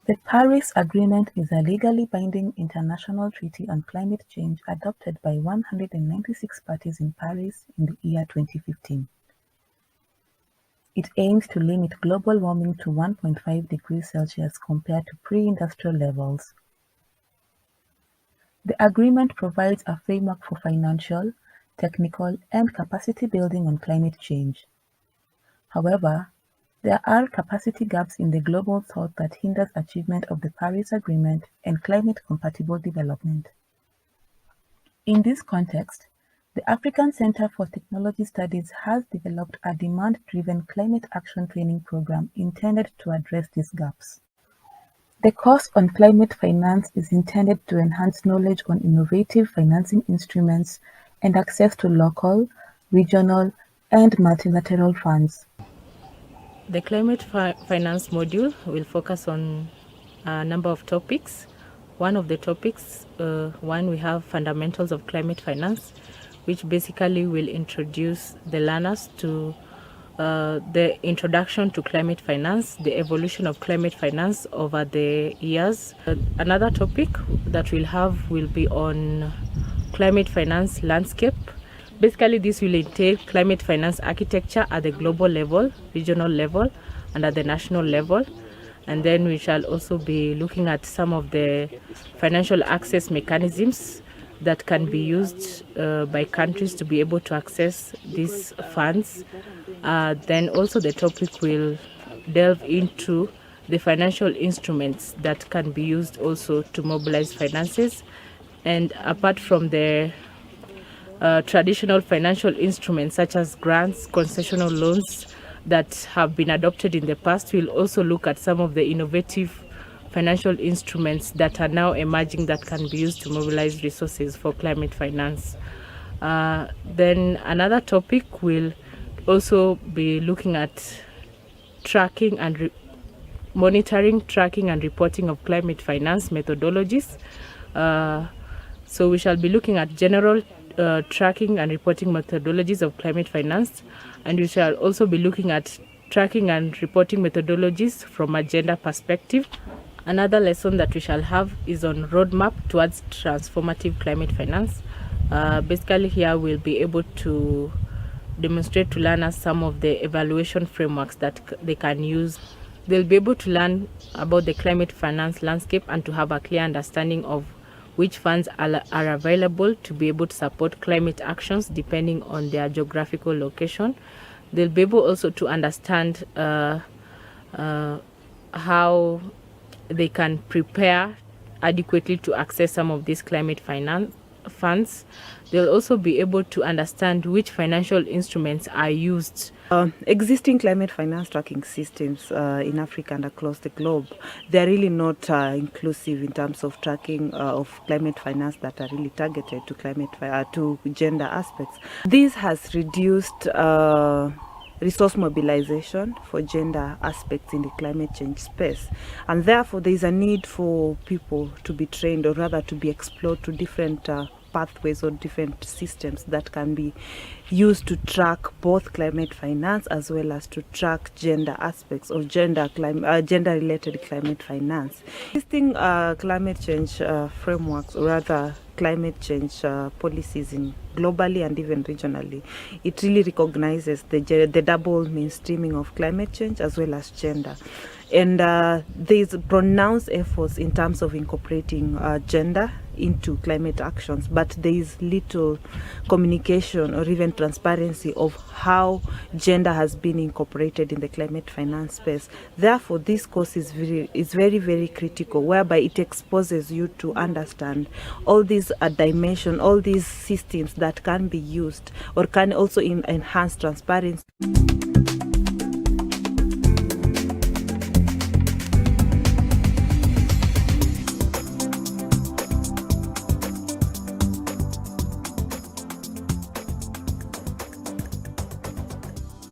The Paris Agreement is a legally binding international treaty on climate change adopted by 196 parties in Paris in the year 2015. It aims to limit global warming to 1.5 degrees Celsius compared to pre-industrial levels. The agreement provides a framework for financial, technical, and capacity building on climate change. However, there are capacity gaps in the global south that hinders achievement of the Paris Agreement and climate-compatible development. In this context, the African Center for Technology Studies has developed a demand-driven climate action training program intended to address these gaps. The course on climate finance is intended to enhance knowledge on innovative financing instruments and access to local, regional, and multilateral funds. The climate finance module will focus on a number of topics. One of the topics, we have fundamentals of climate finance, which basically will introduce the learners to the introduction to climate finance, the evolution of climate finance over the years. Another topic that we'll have will be on climate finance landscape. Basically, this will entail climate finance architecture at the global level, regional level, and at the national level. And then we shall also be looking at some of the financial access mechanisms that can be used by countries to be able to access these funds. Then also the topic will delve into the financial instruments that can be used also to mobilize finances. And apart from the traditional financial instruments such as grants, concessional loans that have been adopted in the past, we'll also look at some of the innovative financial instruments that are now emerging that can be used to mobilize resources for climate finance. Then another topic will also be looking at tracking and monitoring, tracking and reporting of climate finance methodologies. So we shall be looking at general tracking and reporting methodologies of climate finance, and we shall also be looking at tracking and reporting methodologies from a gender perspective. Another lesson that we shall have is on roadmap towards transformative climate finance. Basically here we'll be able to demonstrate to learners some of the evaluation frameworks that they can use. They'll be able to learn about the climate finance landscape and to have a clear understanding of which funds are available to be able to support climate actions depending on their geographical location. They'll be able also to understand how they can prepare adequately to access some of these climate finance funds. They'll also be able to understand which financial instruments are used. Existing climate finance tracking systems in Africa and across the globe, they're really not inclusive in terms of tracking of climate finance that are really targeted to to gender aspects. This has reduced resource mobilization for gender aspects in the climate change space, and therefore there is a need for people to be trained, or rather to be explored to different pathways or different systems that can be used to track both climate finance as well as to track gender aspects or gender-related climate finance. Existing climate change frameworks, or rather climate change policies in globally and even regionally, it really recognizes the double mainstreaming of climate change as well as gender. And there's pronounced efforts in terms of incorporating gender into climate actions, but there is little communication or even transparency of how gender has been incorporated in the climate finance space. Therefore, this course is very, very critical, whereby it exposes you to understand all these dimensions, all these systems that can be used or can also enhance transparency.